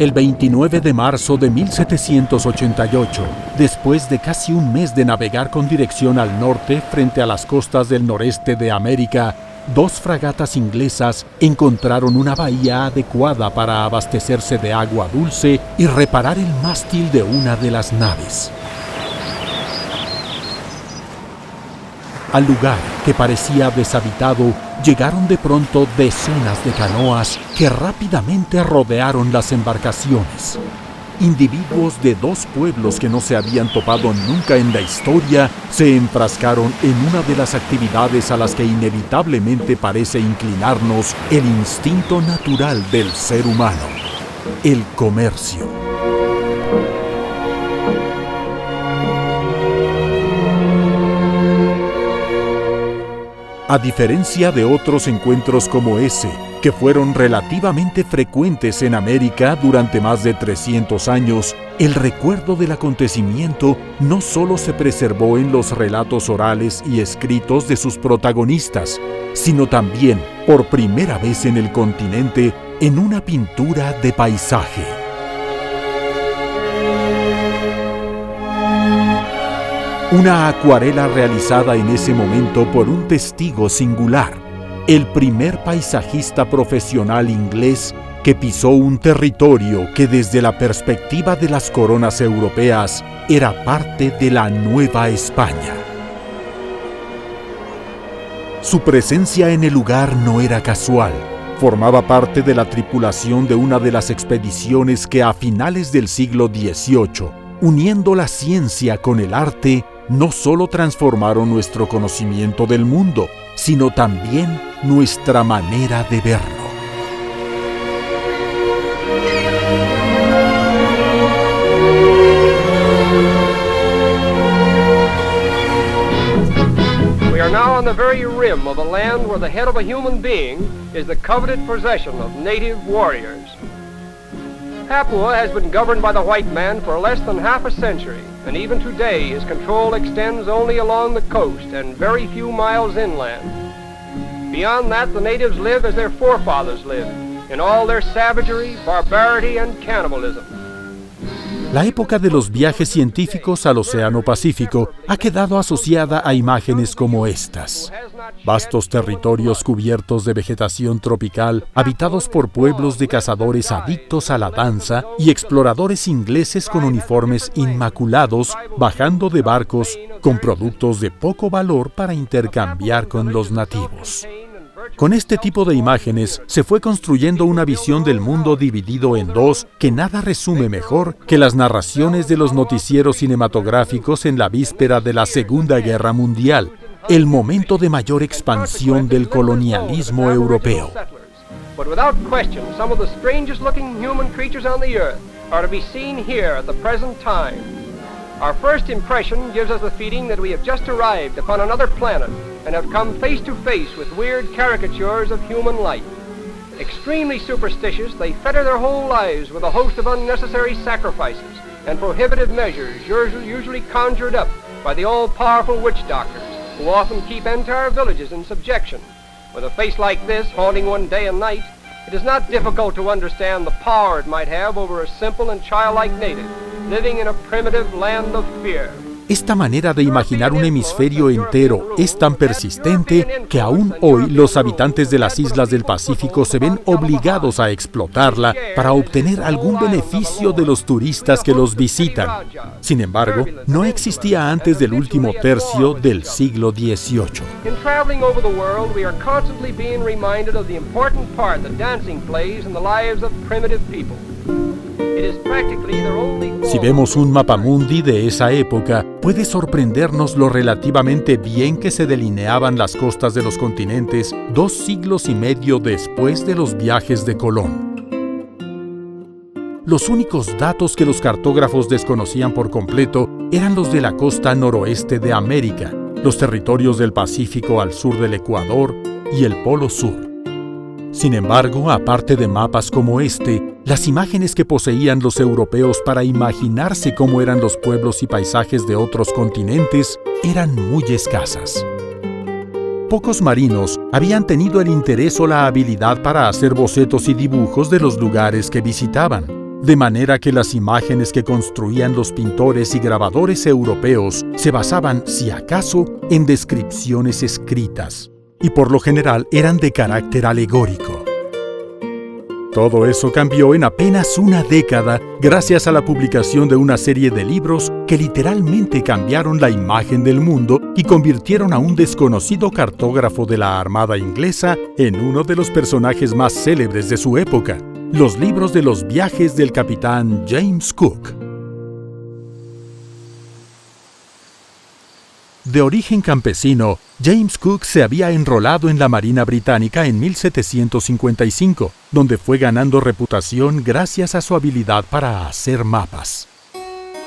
El 29 de marzo de 1788, después de casi un mes de navegar con dirección al norte frente a las costas del noreste de América, dos fragatas inglesas encontraron una bahía adecuada para abastecerse de agua dulce y reparar el mástil de una de las naves. Al lugar, que parecía deshabitado, llegaron de pronto decenas de canoas que rápidamente rodearon las embarcaciones. Individuos de dos pueblos que no se habían topado nunca en la historia se enfrascaron en una de las actividades a las que inevitablemente parece inclinarnos el instinto natural del ser humano: el comercio. A diferencia de otros encuentros como ese, que fueron relativamente frecuentes en América durante más de 300 años, el recuerdo del acontecimiento no solo se preservó en los relatos orales y escritos de sus protagonistas, sino también, por primera vez en el continente, en una pintura de paisaje. Una acuarela realizada en ese momento por un testigo singular, el primer paisajista profesional inglés que pisó un territorio que desde la perspectiva de las coronas europeas era parte de la Nueva España. Su presencia en el lugar no era casual. Formaba parte de la tripulación de una de las expediciones que a finales del siglo XVIII, uniendo la ciencia con el arte, no solo transformaron nuestro conocimiento del mundo, sino también nuestra manera de verlo. We are now on the very rim of a land where the head of a human being is the coveted possession of native warriors. Papua has been governed by the white man for less than half a century, and even today his control extends only along the coast and very few miles inland. Beyond that, the natives live as their forefathers lived, in all their savagery, barbarity, and cannibalism. La época de los viajes científicos al Océano Pacífico ha quedado asociada a imágenes como estas. Vastos territorios cubiertos de vegetación tropical, habitados por pueblos de cazadores adictos a la danza y exploradores ingleses con uniformes inmaculados, bajando de barcos con productos de poco valor para intercambiar con los nativos. Con este tipo de imágenes se fue construyendo una visión del mundo dividido en dos que nada resume mejor que las narraciones de los noticieros cinematográficos en la víspera de la Segunda Guerra Mundial, el momento de mayor expansión del colonialismo europeo. But without question, some of the strangest looking human creatures on the earth are to be seen here at the present time. Our first impression gives us the feeling that we have just arrived upon another planet and have come face to face with weird caricatures of human life. Extremely superstitious, they fetter their whole lives with a host of unnecessary sacrifices and prohibitive measures usually conjured up by the all-powerful witch doctors, who often keep entire villages in subjection. With a face like this, haunting one day and night, it is not difficult to understand the power it might have over a simple and childlike native, living in a primitive land of fear. Esta manera de imaginar un hemisferio entero es tan persistente que aún hoy los habitantes de las islas del Pacífico se ven obligados a explotarla para obtener algún beneficio de los turistas que los visitan. Sin embargo, no existía antes del último tercio del siglo XVIII. In traveling over the world, we are constantly being reminded of the important part that dancing plays in the lives of primitive people. Si vemos un mapamundi de esa época, puede sorprendernos lo relativamente bien que se delineaban las costas de los continentes 2 siglos y medio después de los viajes de Colón. Los únicos datos que los cartógrafos desconocían por completo eran los de la costa noroeste de América, los territorios del Pacífico al sur del Ecuador y el Polo Sur. Sin embargo, aparte de mapas como este, las imágenes que poseían los europeos para imaginarse cómo eran los pueblos y paisajes de otros continentes eran muy escasas. Pocos marinos habían tenido el interés o la habilidad para hacer bocetos y dibujos de los lugares que visitaban. de manera que las imágenes que construían los pintores y grabadores europeos se basaban, si acaso, en descripciones escritas, y por lo general eran de carácter alegórico. Todo eso cambió en apenas una década gracias a la publicación de una serie de libros que literalmente cambiaron la imagen del mundo y convirtieron a un desconocido cartógrafo de la Armada inglesa en uno de los personajes más célebres de su época, los libros de los viajes del capitán James Cook. De origen campesino, James Cook se había enrolado en la Marina Británica en 1755, donde fue ganando reputación gracias a su habilidad para hacer mapas.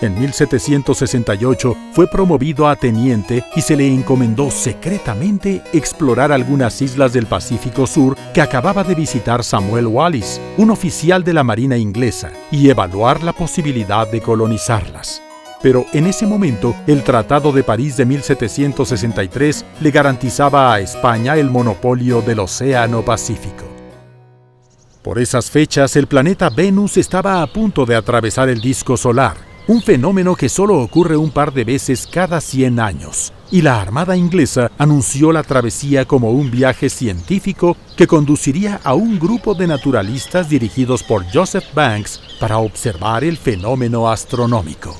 En 1768 fue promovido a teniente y se le encomendó secretamente explorar algunas islas del Pacífico Sur que acababa de visitar Samuel Wallis, un oficial de la Marina inglesa, y evaluar la posibilidad de colonizarlas. Pero en ese momento, el Tratado de París de 1763 le garantizaba a España el monopolio del Océano Pacífico. Por esas fechas, el planeta Venus estaba a punto de atravesar el disco solar, un fenómeno que solo ocurre un par de veces cada 100 años, y la Armada inglesa anunció la travesía como un viaje científico que conduciría a un grupo de naturalistas dirigidos por Joseph Banks para observar el fenómeno astronómico.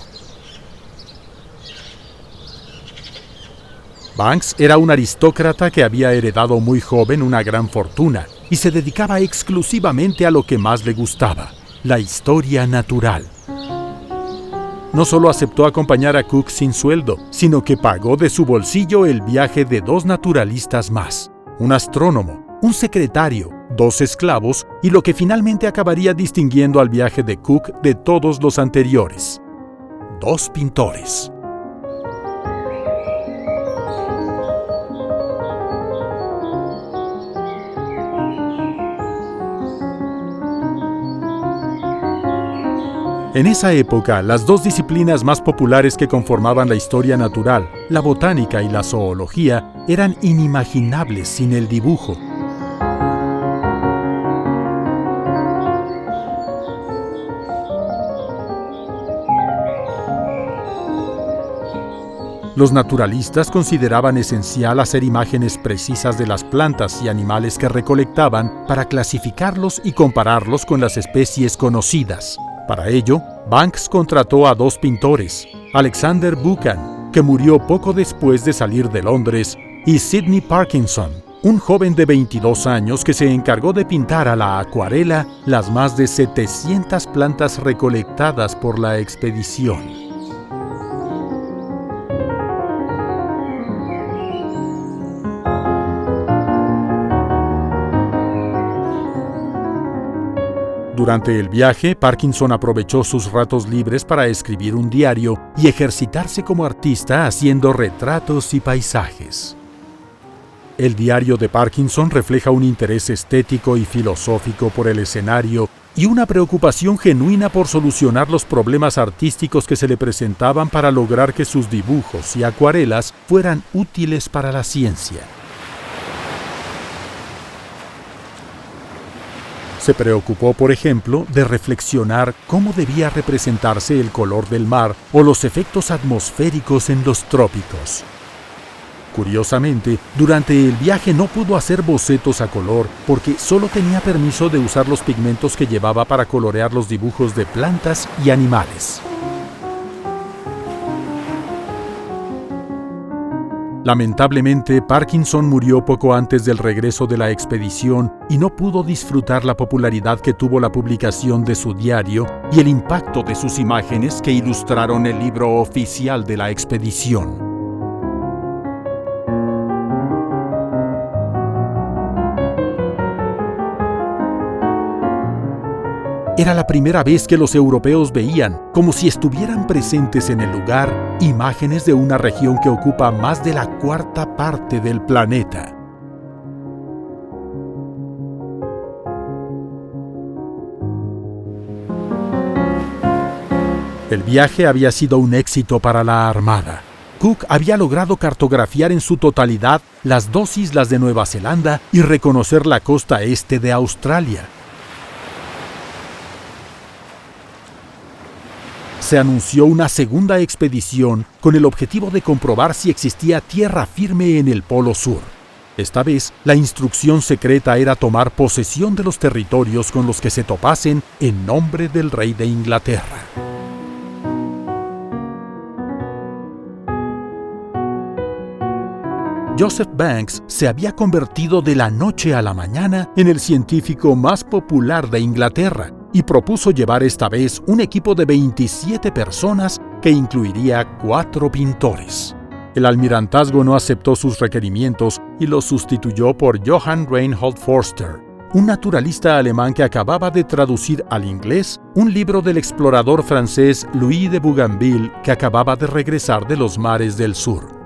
Banks era un aristócrata que había heredado muy joven una gran fortuna y se dedicaba exclusivamente a lo que más le gustaba, la historia natural. No solo aceptó acompañar a Cook sin sueldo, sino que pagó de su bolsillo el viaje de 2 naturalistas más, un astrónomo, un secretario, 2 esclavos y lo que finalmente acabaría distinguiendo al viaje de Cook de todos los anteriores: 2 pintores. En esa época, las 2 disciplinas más populares que conformaban la historia natural, la botánica y la zoología, eran inimaginables sin el dibujo. Los naturalistas consideraban esencial hacer imágenes precisas de las plantas y animales que recolectaban para clasificarlos y compararlos con las especies conocidas. Para ello, Banks contrató a 2 pintores, Alexander Buchan, que murió poco después de salir de Londres, y Sidney Parkinson, un joven de 22 años que se encargó de pintar a la acuarela las más de 700 plantas recolectadas por la expedición. Durante el viaje, Parkinson aprovechó sus ratos libres para escribir un diario y ejercitarse como artista haciendo retratos y paisajes. El diario de Parkinson refleja un interés estético y filosófico por el escenario y una preocupación genuina por solucionar los problemas artísticos que se le presentaban para lograr que sus dibujos y acuarelas fueran útiles para la ciencia. Se preocupó, por ejemplo, de reflexionar cómo debía representarse el color del mar o los efectos atmosféricos en los trópicos. Curiosamente, durante el viaje no pudo hacer bocetos a color porque solo tenía permiso de usar los pigmentos que llevaba para colorear los dibujos de plantas y animales. Lamentablemente, Parkinson murió poco antes del regreso de la expedición y no pudo disfrutar la popularidad que tuvo la publicación de su diario y el impacto de sus imágenes que ilustraron el libro oficial de la expedición. Era la primera vez que los europeos veían, como si estuvieran presentes en el lugar, imágenes de una región que ocupa más de la 1/4 parte del planeta. El viaje había sido un éxito para la Armada. Cook había logrado cartografiar en su totalidad las 2 islas de Nueva Zelanda y reconocer la costa este de Australia. se anunció una segunda expedición con el objetivo de comprobar si existía tierra firme en el Polo Sur. Esta vez, la instrucción secreta era tomar posesión de los territorios con los que se topasen en nombre del rey de Inglaterra. Joseph Banks se había convertido de la noche a la mañana en el científico más popular de Inglaterra y propuso llevar esta vez un equipo de 27 personas que incluiría 4 pintores. El almirantazgo no aceptó sus requerimientos y los sustituyó por Johann Reinhold Forster, un naturalista alemán que acababa de traducir al inglés un libro del explorador francés Louis de Bougainville, que acababa de regresar de los mares del sur.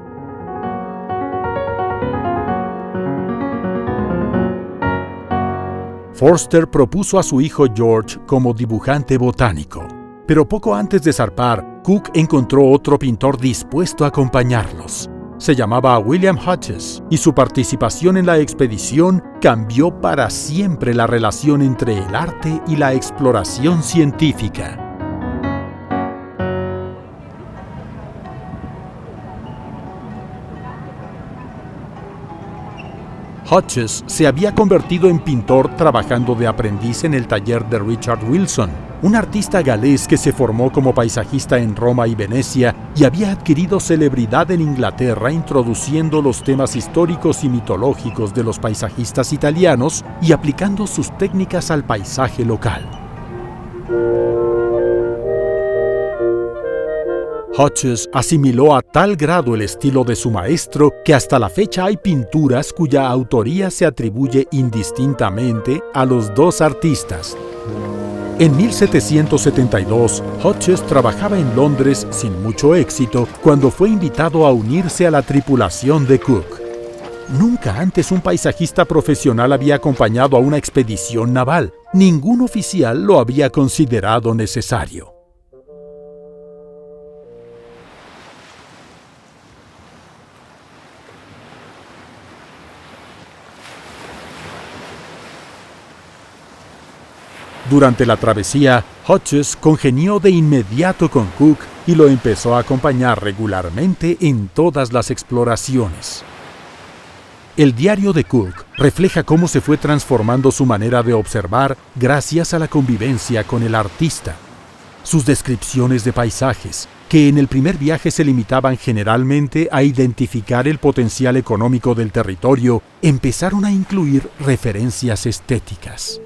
Forster propuso a su hijo George como dibujante botánico, pero poco antes de zarpar, Cook encontró otro pintor dispuesto a acompañarlos. Se llamaba William Hodges, y su participación en la expedición cambió para siempre la relación entre el arte y la exploración científica. Hodges se había convertido en pintor trabajando de aprendiz en el taller de Richard Wilson, un artista galés que se formó como paisajista en Roma y Venecia y había adquirido celebridad en Inglaterra introduciendo los temas históricos y mitológicos de los paisajistas italianos y aplicando sus técnicas al paisaje local. Hodges asimiló a tal grado el estilo de su maestro que hasta la fecha hay pinturas cuya autoría se atribuye indistintamente a los dos artistas. En 1772, Hodges trabajaba en Londres sin mucho éxito cuando fue invitado a unirse a la tripulación de Cook. Nunca antes un paisajista profesional había acompañado a una expedición naval. Ningún oficial lo había considerado necesario. Durante la travesía, Hodges congenió de inmediato con Cook y lo empezó a acompañar regularmente en todas las exploraciones. El diario de Cook refleja cómo se fue transformando su manera de observar gracias a la convivencia con el artista. Sus descripciones de paisajes, que en el primer viaje se limitaban generalmente a identificar el potencial económico del territorio, empezaron a incluir referencias estéticas.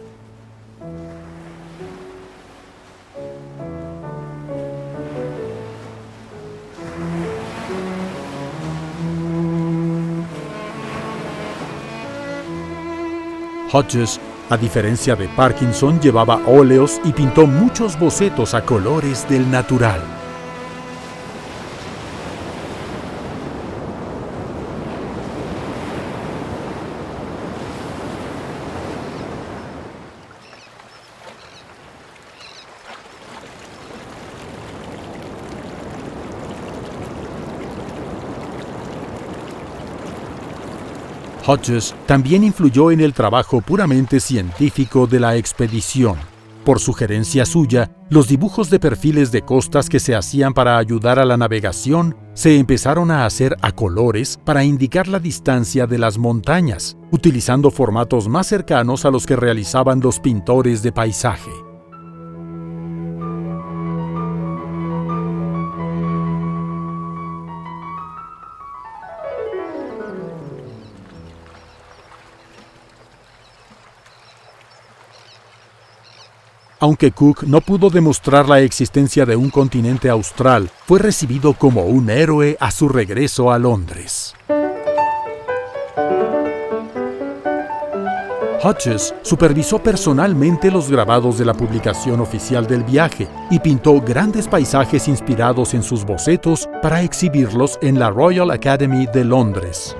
Hodges, a diferencia de Parkinson, llevaba óleos y pintó muchos bocetos a colores del natural. Hodges también influyó en el trabajo puramente científico de la expedición. Por sugerencia suya, los dibujos de perfiles de costas que se hacían para ayudar a la navegación se empezaron a hacer a colores para indicar la distancia de las montañas, utilizando formatos más cercanos a los que realizaban los pintores de paisaje. Aunque Cook no pudo demostrar la existencia de un continente austral, fue recibido como un héroe a su regreso a Londres. Hodges supervisó personalmente los grabados de la publicación oficial del viaje y pintó grandes paisajes inspirados en sus bocetos para exhibirlos en la Royal Academy de Londres.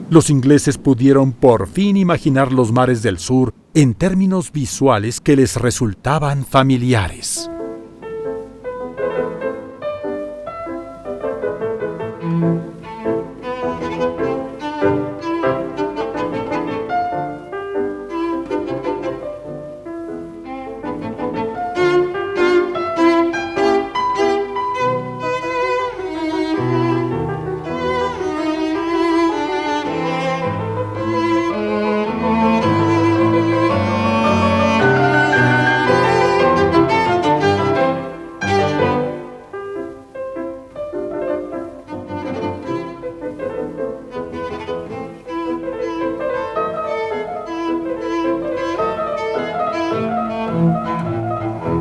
Los ingleses pudieron por fin imaginar los mares del sur en términos visuales que les resultaban familiares.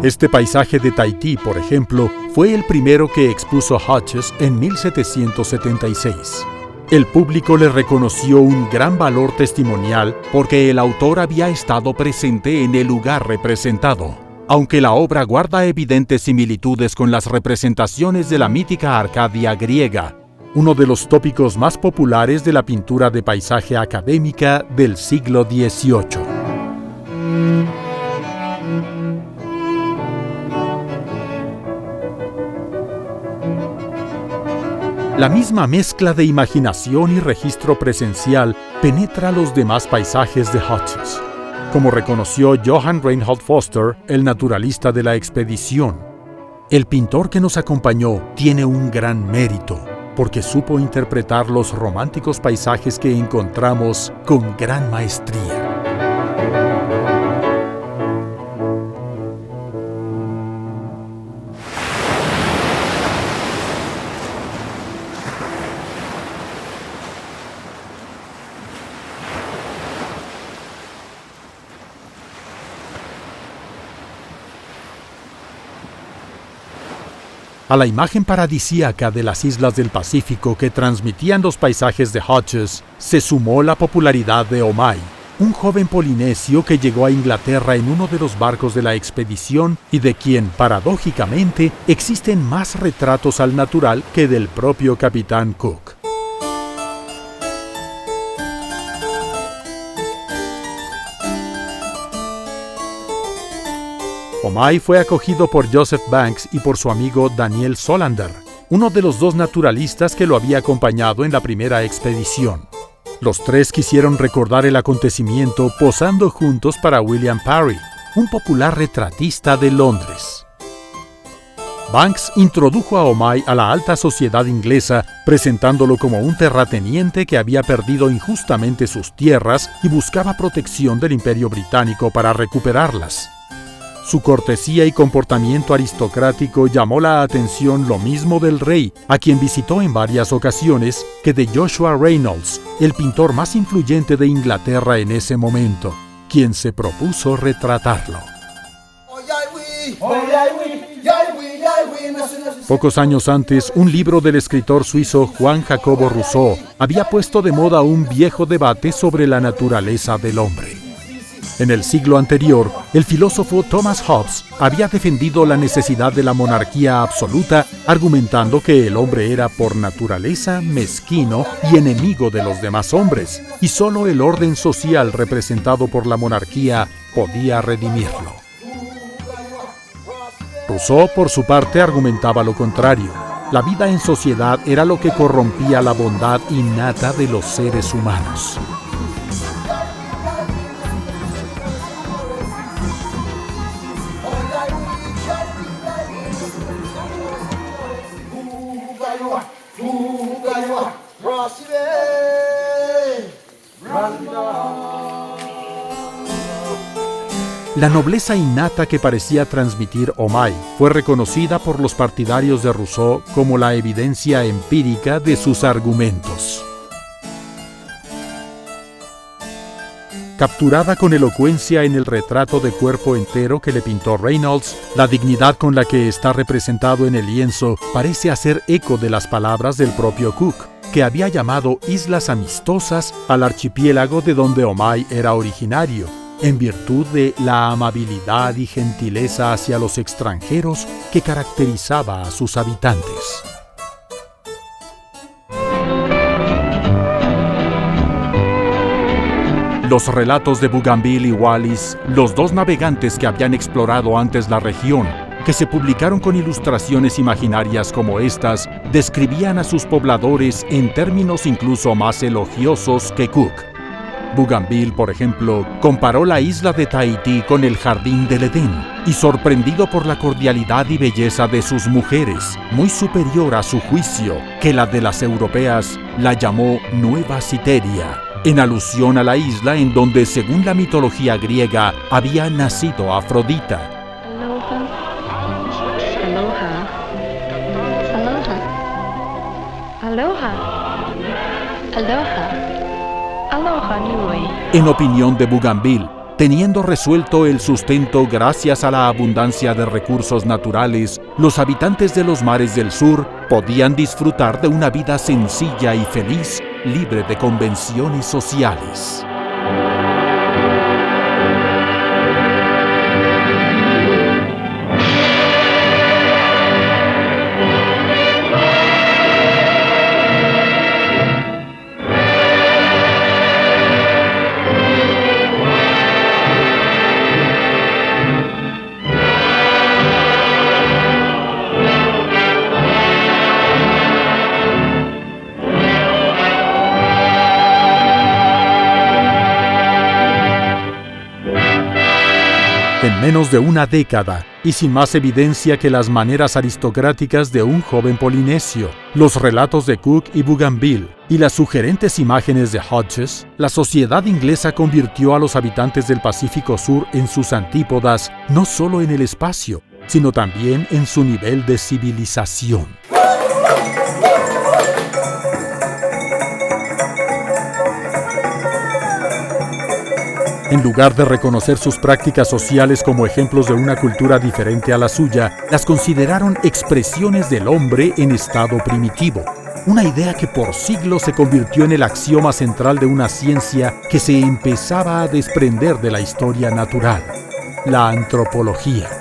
Este paisaje de Tahití, por ejemplo, fue el primero que expuso Hodges en 1776. El público le reconoció un gran valor testimonial porque el autor había estado presente en el lugar representado. Aunque la obra guarda evidentes similitudes con las representaciones de la mítica Arcadia griega, uno de los tópicos más populares de la pintura de paisaje académica del siglo XVIII. La misma mezcla de imaginación y registro presencial penetra los demás paisajes de Hodges, como reconoció Johann Reinhold Foster, el naturalista de la expedición. El pintor que nos acompañó tiene un gran mérito, porque supo interpretar los románticos paisajes que encontramos con gran maestría. A la imagen paradisíaca de las islas del Pacífico que transmitían los paisajes de Hodges, se sumó la popularidad de Omai, un joven polinesio que llegó a Inglaterra en uno de los barcos de la expedición y de quien, paradójicamente, existen más retratos al natural que del propio capitán Cook. Omai fue acogido por Joseph Banks y por su amigo Daniel Solander, uno de los dos naturalistas que lo había acompañado en la primera expedición. Los tres quisieron recordar el acontecimiento posando juntos para William Parry, un popular retratista de Londres. Banks introdujo a Omai a la alta sociedad inglesa, presentándolo como un terrateniente que había perdido injustamente sus tierras y buscaba protección del Imperio Británico para recuperarlas. Su cortesía y comportamiento aristocrático llamó la atención lo mismo del rey, a quien visitó en varias ocasiones, que de Joshua Reynolds, el pintor más influyente de Inglaterra en ese momento, quien se propuso retratarlo. Pocos años antes, un libro del escritor suizo Juan Jacobo Rousseau había puesto de moda un viejo debate sobre la naturaleza del hombre. En el siglo anterior, el filósofo Thomas Hobbes había defendido la necesidad de la monarquía absoluta, argumentando que el hombre era por naturaleza mezquino y enemigo de los demás hombres, y solo el orden social representado por la monarquía podía redimirlo. Rousseau, por su parte, argumentaba lo contrario. La vida en sociedad era lo que corrompía la bondad innata de los seres humanos. La nobleza innata que parecía transmitir Omai fue reconocida por los partidarios de Rousseau como la evidencia empírica de sus argumentos. Capturada con elocuencia en el retrato de cuerpo entero que le pintó Reynolds, la dignidad con la que está representado en el lienzo parece hacer eco de las palabras del propio Cook, que había llamado Islas Amistosas al archipiélago de donde Omai era originario, en virtud de la amabilidad y gentileza hacia los extranjeros que caracterizaba a sus habitantes. Los relatos de Bougainville y Wallis, los dos navegantes que habían explorado antes la región, que se publicaron con ilustraciones imaginarias como estas, describían a sus pobladores en términos incluso más elogiosos que Cook. Bougainville, por ejemplo, comparó la isla de Tahití con el jardín del Edén, y sorprendido por la cordialidad y belleza de sus mujeres, muy superior a su juicio que la de las europeas, la llamó Nueva Citeria, en alusión a la isla en donde, según la mitología griega, había nacido Afrodita. En opinión de Bougainville, Teniendo resuelto el sustento gracias a la abundancia de recursos naturales, los habitantes de los mares del sur podían disfrutar de una vida sencilla y feliz, libre de convenciones sociales. En menos de una década, y sin más evidencia que las maneras aristocráticas de un joven polinesio, los relatos de Cook y Bougainville y las sugerentes imágenes de Hodges, la sociedad inglesa convirtió a los habitantes del Pacífico Sur en sus antípodas, no solo en el espacio, sino también en su nivel de civilización. En lugar de reconocer sus prácticas sociales como ejemplos de una cultura diferente a la suya, las consideraron expresiones del hombre en estado primitivo, una idea que por siglos se convirtió en el axioma central de una ciencia que se empezaba a desprender de la historia natural, la antropología.